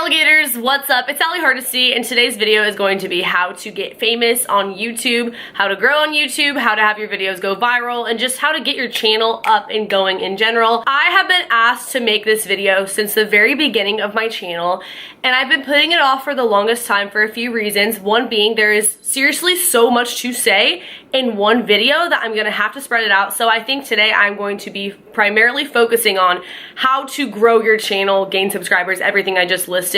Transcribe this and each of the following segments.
alligators, what's up? It's hardesty, and today's video is going to be how to get famous on YouTube, how to grow on YouTube, how to have your videos go viral, and just how to get your channel up and going in general. I have been asked to make this video since the very beginning of my channel, and I've been putting it off for the longest time for a few reasons. One being there is seriously so much to say in one video that I'm gonna have to spread it out. So I think today I'm going to be primarily focusing on how to grow your channel, gain subscribers, everything I just listed,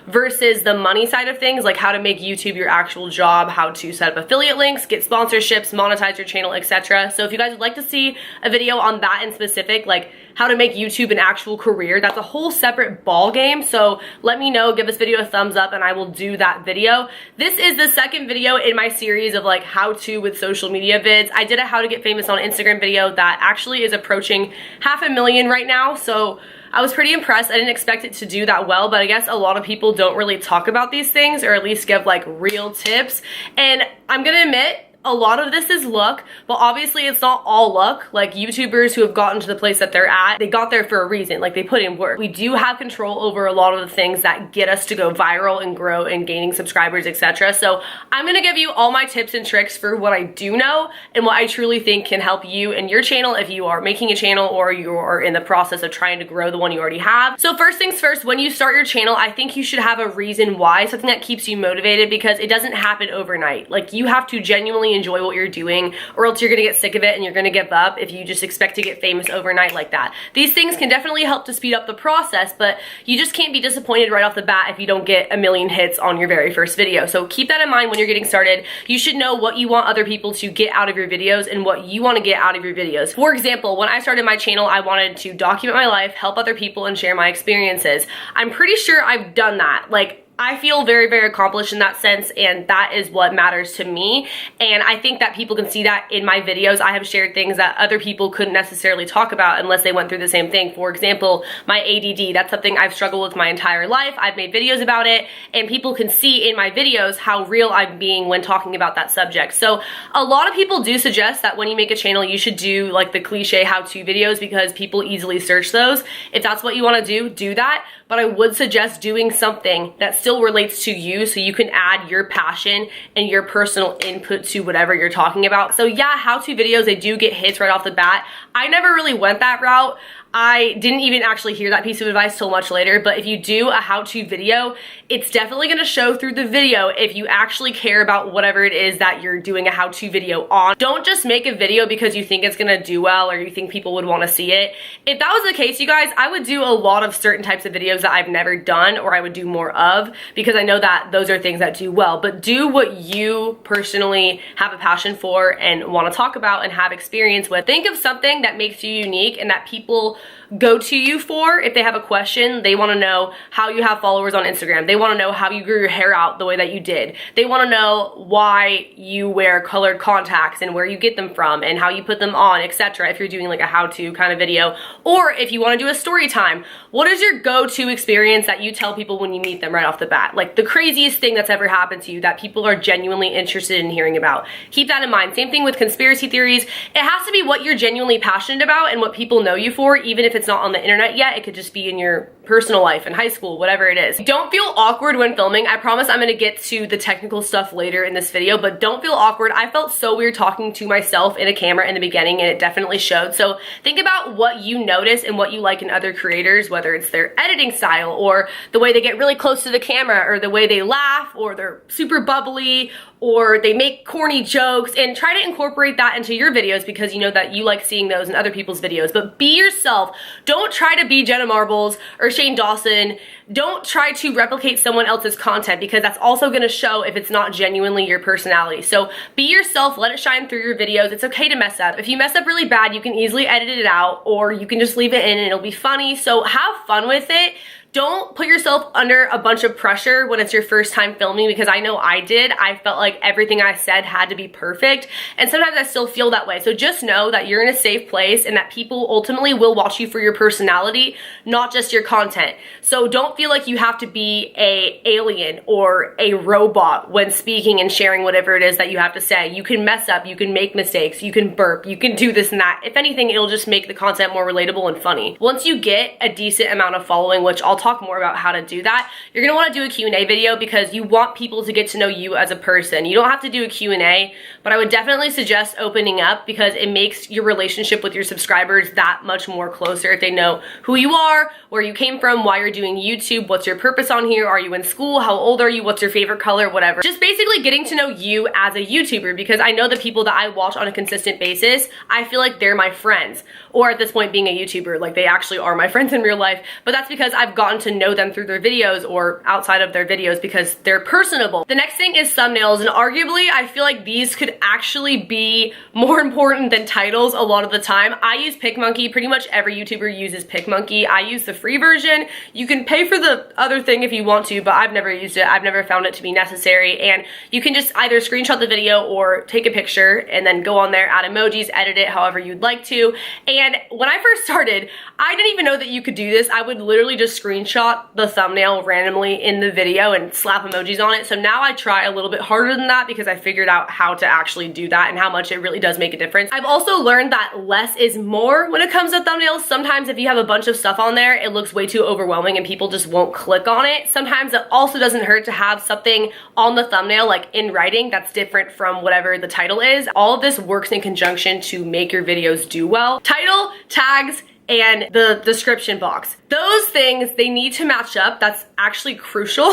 versus the money side of things, like how to make YouTube your actual job, how to set up affiliate links, get sponsorships, monetize your channel, etc. So if you guys would like to see a video on that in specific, like how to make YouTube an actual career, that's a whole separate ball game. So let me know, give this video a thumbs up, and I will do that video. This is the second video in my series of like how to with social media vids. I did a how to get famous on Instagram video that actually is approaching 500,000 right now. So I was pretty impressed. I didn't expect it to do that well, but I guess a lot of people don't really talk about these things, or at least give like real tips. And I'm gonna admit, a lot of this is luck, but obviously it's not all luck. Like YouTubers who have gotten to the place that they're at, they got there for a reason, like they put in work. We do have control over a lot of the things that get us to go viral and grow and gaining subscribers, etc. So I'm gonna give you all my tips and tricks for what I do know and what I truly think can help you and your channel if you are making a channel or you are in the process of trying to grow the one you already have. So first things first, when you start your channel, I think you should have a reason why, something that keeps you motivated, because it doesn't happen overnight. Like you have to genuinely enjoy what you're doing, or else you're gonna get sick of it and you're gonna give up if you just expect to get famous overnight like that. These things can definitely help to speed up the process, but you just can't be disappointed right off the bat if you don't get 1 million hits on your very first video. So keep that in mind when you're getting started. You should know what you want other people to get out of your videos and what you want to get out of your videos. For example, when I started my channel, I wanted to document my life, help other people, and share my experiences. I'm pretty sure I've done that. Like, I feel very, very accomplished in that sense, and that is what matters to me. And I think that people can see that in my videos. I have shared things that other people couldn't necessarily talk about unless they went through the same thing. For example, my ADD, that's something I've struggled with my entire life. I've made videos about it, and people can see in my videos how real I'm being when talking about that subject. So a lot of people do suggest that when you make a channel, you should do like the cliche how-to videos, because people easily search those. If that's what you want to do that. But I would suggest doing something that still relates to you, so you can add your passion and your personal input to whatever you're talking about. So yeah, how-to videos, they do get hits right off the bat. I never really went that route. I didn't even actually hear that piece of advice till much later, but if you do a how-to video, it's definitely gonna show through the video if you actually care about whatever it is that you're doing a how-to video on. Don't just make a video because you think it's gonna do well or you think people would wanna see it. If that was the case, you guys, I would do a lot of certain types of videos that I've never done, or I would do more of, because I know that those are things that do well. But do what you personally have a passion for and wanna talk about and have experience with. Think of something that makes you unique and that people go to you for. If they have a question, they want to know how you have followers on Instagram. They want to know how you grew your hair out the way that you did. They want to know why you wear colored contacts and where you get them from and how you put them on, etc. If you're doing like a how-to kind of video, or if you want to do a story time, what is your go-to experience that you tell people when you meet them right off the bat? Like the craziest thing that's ever happened to you that people are genuinely interested in hearing about. Keep that in mind. Same thing with conspiracy theories. It has to be what you're genuinely passionate about and what people know you for, even if it's not on the internet yet. It could just be in your personal life, in high school, whatever it is. Don't feel awkward when filming. I promise I'm gonna get to the technical stuff later in this video, but don't feel awkward. I felt so weird talking to myself in a camera in the beginning, and it definitely showed. So think about what you notice and what you like in other creators, whether it's their editing style or the way they get really close to the camera, or the way they laugh, or they're super bubbly, or they make corny jokes, and try to incorporate that into your videos, because you know that you like seeing those in other people's videos. But be yourself. Don't try to be Jenna Marbles or Shane Dawson. Don't try to replicate someone else's content, because that's also gonna show if it's not genuinely your personality. So be yourself, let it shine through your videos. It's okay to mess up. If you mess up really bad, you can easily edit it out, or you can just leave it in and it'll be funny. So have fun with it. Don't put yourself under a bunch of pressure when it's your first time filming, because I know I did. I felt like everything I said had to be perfect, and sometimes I still feel that way. So just know that you're in a safe place and that people ultimately will watch you for your personality, not just your content. So don't feel like you have to be a alien or a robot when speaking and sharing whatever it is that you have to say. You can mess up, you can make mistakes, you can burp, you can do this and that. If anything, it'll just make the content more relatable and funny. Once you get a decent amount of following, which I'll I'll talk more about how to do that. You're gonna wanna do a Q&A video because you want people to get to know you as a person. You don't have to do a Q&A, but I would definitely suggest opening up because it makes your relationship with your subscribers that much more closer if they know who you are, where you came from, why you're doing YouTube, what's your purpose on here, are you in school, how old are you, what's your favorite color, whatever. Just basically getting to know you as a YouTuber, because I know the people that I watch on a consistent basis, I feel like they're my friends, or at this point being a YouTuber, like they actually are my friends in real life, but that's because I've gotten to know them through their videos or outside of their videos because they're personable. The next thing is thumbnails, and arguably I feel like these could actually be more important than titles a lot of the time. I use PicMonkey. Pretty much every YouTuber uses PicMonkey. I use the free version. You can pay for the other thing if you want to, but I've never used it. I've never found it to be necessary, and you can just either screenshot the video or take a picture and then go on there, add emojis, edit it however you'd like to. And when I first started, I didn't even know that you could do this. I would literally just screenshot the thumbnail randomly in the video and slap emojis on it. So now I try a little bit harder than that because I figured out how to actually do that and how much it really does make a difference. I've also learned that less is more when it comes to thumbnails. Sometimes if you have a bunch of stuff on there, it looks way too overwhelming and people just won't click on it. Sometimes it also doesn't hurt to have something on the thumbnail, like in writing, that's different from whatever the title is. All of this works in conjunction to make your videos do well. Title, tags, and the description box. Those things, they need to match up. That's actually crucial.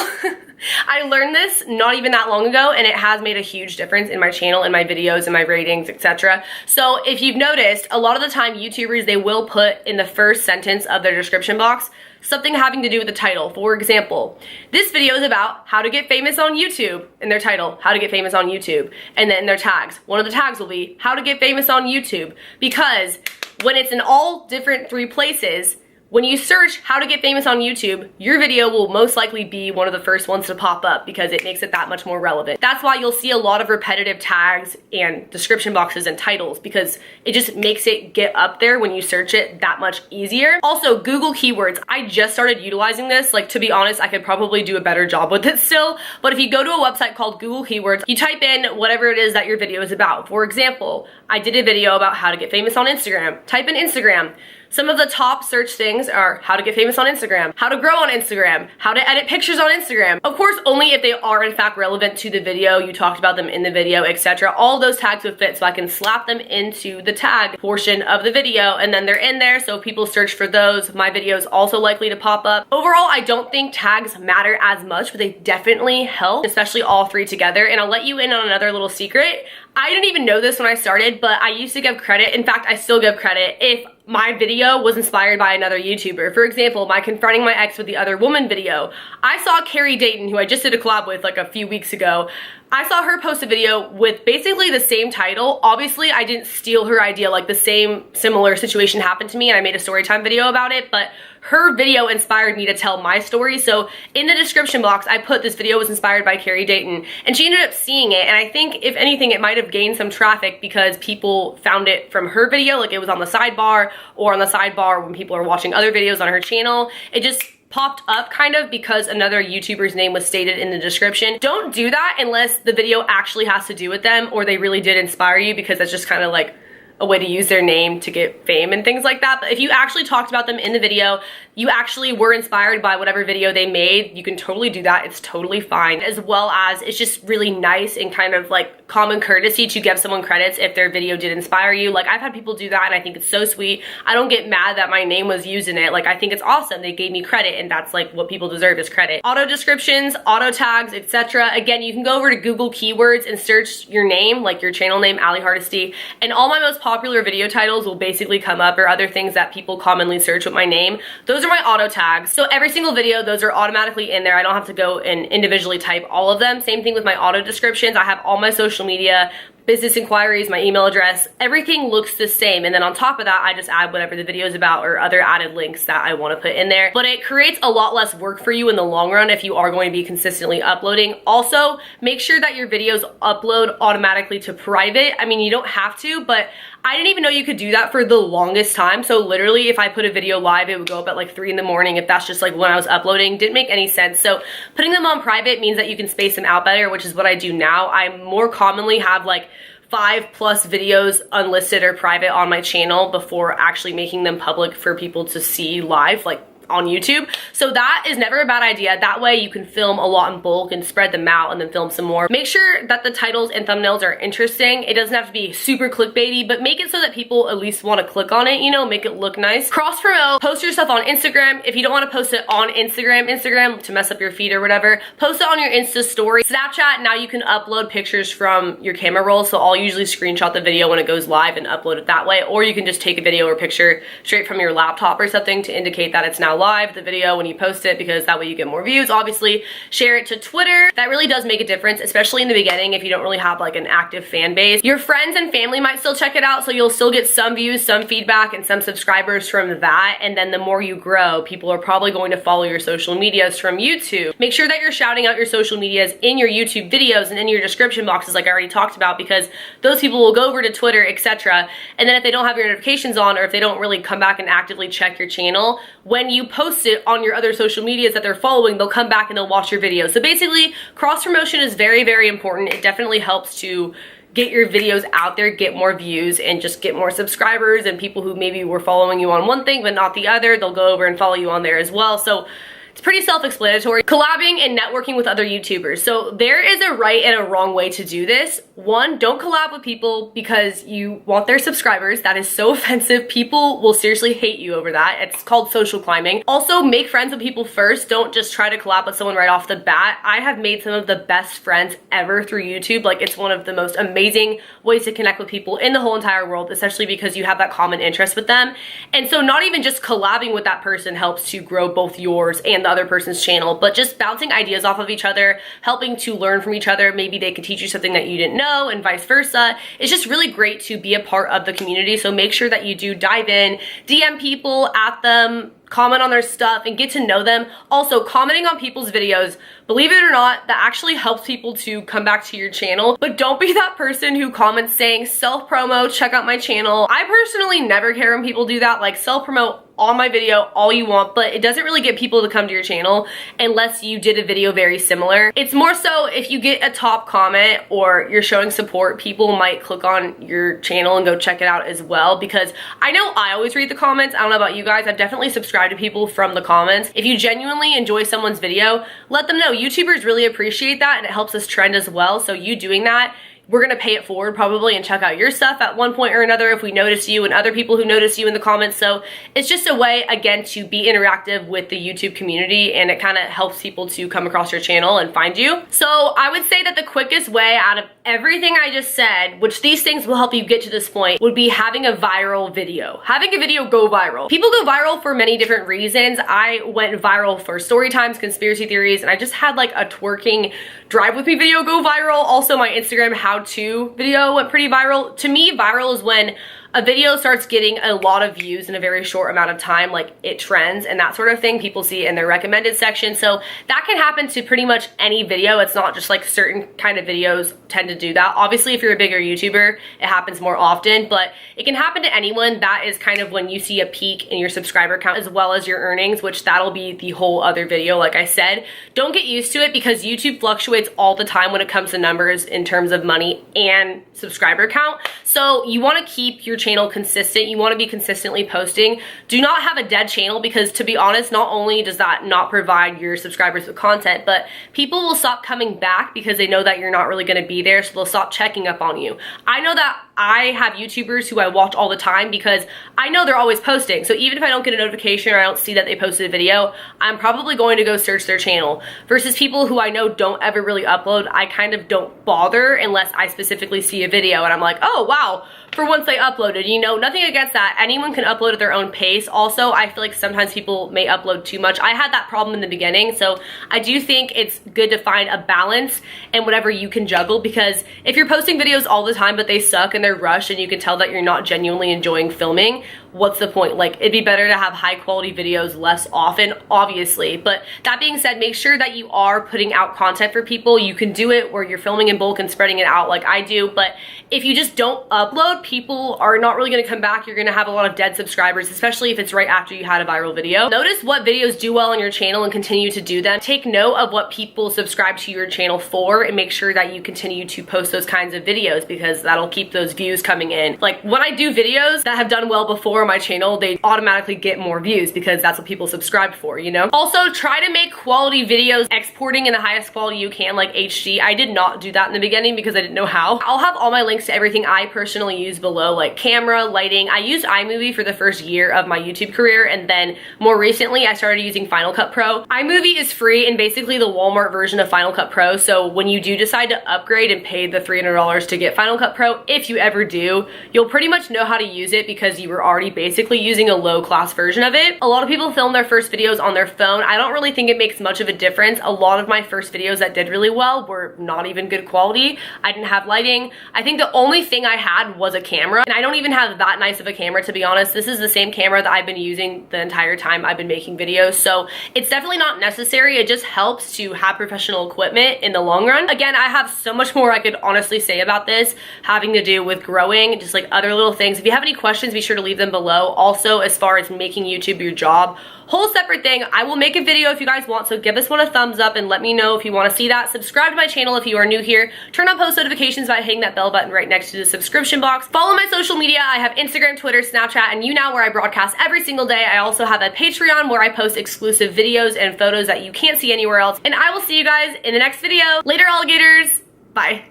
I learned this not even that long ago, and it has made a huge difference in my channel, in my videos, in my ratings, etc. So if you've noticed, a lot of the time YouTubers, they will put in the first sentence of their description box something having to do with the title. For example, this video is about how to get famous on YouTube. In their title, how to get famous on YouTube. And then in their tags, one of the tags will be how to get famous on YouTube. Because when it's in all different 3 places, when you search how to get famous on YouTube, your video will most likely be one of the first ones to pop up because it makes it that much more relevant. That's why you'll see a lot of repetitive tags and description boxes and titles, because it just makes it get up there when you search it that much easier. Also, Google keywords. I just started utilizing this. Like, to be honest, I could probably do a better job with it still, but if you go to a website called Google Keywords, you type in whatever it is that your video is about. For example, I did a video about how to get famous on Instagram. Type in Instagram. Some of the top search things are how to get famous on Instagram, how to grow on Instagram, how to edit pictures on Instagram. Of course, only if they are in fact relevant to the video, you talked about them in the video, etc. All those tags would fit, so I can slap them into the tag portion of the video, and then they're in there, so if people search for those, my video is also likely to pop up. Overall, I don't think tags matter as much, but they definitely help, especially all 3 together. And I'll let you in on another little secret. I didn't even know this when I started, but I used to give credit. In fact, I still give credit if my video was inspired by another YouTuber. For example, my confronting my ex with the other woman video. I saw Carrie Dayton, who I just did a collab with like a few weeks ago. I saw her post a video with basically the same title. Obviously, I didn't steal her idea, like the same similar situation happened to me and I made a storytime video about it, but her video inspired me to tell my story. So in the description box, I put this video was inspired by Carrie Dayton, and she ended up seeing it, and I think if anything, it might have gained some traffic because people found it from her video, like it was on the sidebar, or on the sidebar when people are watching other videos on her channel. It just popped up kind of because another YouTuber's name was stated in the description. Don't do that unless the video actually has to do with them or they really did inspire you, because that's just kind of like a way to use their name to get fame and things like that. But if you actually talked about them in the video, you actually were inspired by whatever video they made, you can totally do that. It's totally fine. As well as it's just really nice and kind of like common courtesy to give someone credits if their video did inspire you. Like, I've had people do that and I think it's so sweet. I don't get mad that my name was used in it. Like, I think it's awesome. They gave me credit, and that's like what people deserve, is credit. Auto descriptions, auto tags, etc. Again, you can go over to Google Keywords and search your name, like your channel name, hardesty, and all my most popular video titles will basically come up, or other things that people commonly search with my name. Those are my auto tags. So every single video, those are automatically in there. I don't have to go and individually type all of them. Same thing with my auto descriptions. I have all my social media, business inquiries, my email address, everything looks the same. And then on top of that, I just add whatever the video is about or other added links that I want to put in there. But it creates a lot less work for you in the long run if you are going to be consistently uploading. Also, make sure that your videos upload automatically to private. I mean, you don't have to, but I didn't even know you could do that for the longest time. So literally, if I put a video live, it would go up at like 3 in the morning if that's just like when I was uploading. Didn't make any sense. So putting them on private means that you can space them out better, which is what I do now. I more commonly have like 5+ videos unlisted or private on my channel before actually making them public for people to see live, like on YouTube. So that is never a bad idea. That way you can film a lot in bulk and spread them out and then film some more. Make sure that the titles and thumbnails are interesting. It doesn't have to be super clickbaity, but make it so that people at least want to click on it, you know, make it look nice. Cross promote, post your stuff on Instagram. If you don't want to post it on Instagram to mess up your feed or whatever, post it on your Insta story. Snapchat, now you can upload pictures from your camera roll. So I'll usually screenshot the video when it goes live and upload it that way. Or you can just take a video or picture straight from your laptop or something to indicate that it's now live, the video, when you post it, because that way you get more views. Obviously, share it to Twitter. That really does make a difference, especially in the beginning if you don't really have like an active fan base. Your friends and family might still check it out, so you'll still get some views, some feedback, and some subscribers from that. And then the more you grow, people are probably going to follow your social medias from YouTube. Make sure that you're shouting out your social medias in your YouTube videos and in your description boxes like I already talked about, because those people will go over to Twitter, etc. And then if they don't have your notifications on, or if they don't really come back and actively check your channel, when you post it on your other social medias that they're following, they'll come back and they'll watch your video. So basically, cross promotion is very, very important. It definitely helps to get your videos out there, get more views, and just get more subscribers, and people who maybe were following you on one thing but not the other, they'll go over and follow you on there as well. So it's pretty self-explanatory. Collabing and networking with other YouTubers. So there is a right and a wrong way to do this. One, don't collab with people because you want their subscribers. That is so offensive. People will seriously hate you over that. It's called social climbing. Also, make friends with people first. Don't just try to collab with someone right off the bat. I have made some of the best friends ever through YouTube. Like, it's one of the most amazing ways to connect with people in the whole entire world, especially because you have that common interest with them. And so not even just collabing with that person helps to grow both yours and the other person's channel, but just bouncing ideas off of each other, helping to learn from each other. Maybe they could teach you something that you didn't know and vice versa. It's just really great to be a part of the community. So make sure that you do dive in, DM people, at them, comment on their stuff, and get to know them. Also, commenting on people's videos, believe it or not, that actually helps people to come back to your channel. But don't be that person who comments saying self-promo, check out my channel. I personally never care when people do that. Like, self-promote on my video all you want, but it doesn't really get people to come to your channel unless you did a video very similar. It's more so if you get a top comment or you're showing support, people might click on your channel and go check it out as well, because I know I always read the comments. I don't know about you guys. I've definitely subscribed to people from the comments. If you genuinely enjoy someone's video, let them know. YouTubers really appreciate that, and it helps us trend as well. So you doing that, we're gonna pay it forward probably and check out your stuff at one point or another if we notice you, and other people who notice you in the comments. So it's just a way, again, to be interactive with the YouTube community, and it kind of helps people to come across your channel and find you. So I would say that the quickest way out of everything I just said, which these things will help you get to this point, would be having a viral video. Having a video go viral. People go viral for many different reasons. I went viral for story times, conspiracy theories, and I just had like a twerking drive with me video go viral. Also, my Instagram how-to video went pretty viral. To me, viral is when a video starts getting a lot of views in a very short amount of time, like it trends and that sort of thing. People see it in their recommended section. So that can happen to pretty much any video. It's not just like certain kind of videos tend to do that. Obviously, if you're a bigger YouTuber, it happens more often, but it can happen to anyone. That is kind of when you see a peak in your subscriber count as well as your earnings, which that'll be the whole other video. Like I said, don't get used to it because YouTube fluctuates all the time when it comes to numbers in terms of money and subscriber count. So you want to keep your channel consistent. You want to be consistently posting. Do not have a dead channel, because to be honest, not only does that not provide your subscribers with content, but people will stop coming back because they know that you're not really going to be there, so they'll stop checking up on you. I know that I have YouTubers who I watch all the time because I know they're always posting. So even if I don't get a notification or I don't see that they posted a video, I'm probably going to go search their channel. Versus people who I know don't ever really upload, I kind of don't bother unless I specifically see a video and I'm like, oh wow, for once they uploaded. You know, nothing against that. Anyone can upload at their own pace. Also, I feel like sometimes people may upload too much. I had that problem in the beginning, so I do think it's good to find a balance in whatever you can juggle, because if you're posting videos all the time but they suck and they're rushed and you can tell that you're not genuinely enjoying filming, what's the point? Like, it'd be better to have high quality videos less often, obviously. But that being said, make sure that you are putting out content for people. You can do it where you're filming in bulk and spreading it out like I do, but if you just don't upload, people are not really gonna come back. You're gonna have a lot of dead subscribers, especially if it's right after you had a viral video. Notice what videos do well on your channel and continue to do them. Take note of what people subscribe to your channel for and make sure that you continue to post those kinds of videos, because that'll keep those views coming in. Like, when I do videos that have done well before, on my channel, they automatically get more views because that's what people subscribe for, you know? Also, try to make quality videos, exporting in the highest quality you can, like HD. I did not do that in the beginning because I didn't know how. I'll have all my links to everything I personally use below, like camera, lighting. I used iMovie for the first year of my YouTube career, and then more recently I started using Final Cut Pro. iMovie is free and basically the Walmart version of Final Cut Pro, so when you do decide to upgrade and pay the $300 to get Final Cut Pro, if you ever do, you'll pretty much know how to use it because you were already basically using a low-class version of it. A lot of people film their first videos on their phone. I don't really think it makes much of a difference. A lot of my first videos that did really well were not even good quality. I didn't have lighting. I think the only thing I had was a camera, and I don't even have that nice of a camera, to be honest. This is the same camera that I've been using the entire time I've been making videos, so it's definitely not necessary. It just helps to have professional equipment in the long run. Again, I have so much more I could honestly say about this, having to do with growing, just like other little things. If you have any questions, be sure to leave them below. Also, as far as making YouTube your job, whole separate thing. I will make a video if you guys want, so give this one a thumbs up and let me know if you want to see that. Subscribe to my channel if you are new here. Turn on post notifications by hitting that bell button right next to the subscription box. Follow my social media. I have Instagram, Twitter, Snapchat, and YouNow where I broadcast every single day. I also have a Patreon where I post exclusive videos and photos that you can't see anywhere else. And I will see you guys in the next video. Later, alligators. Bye.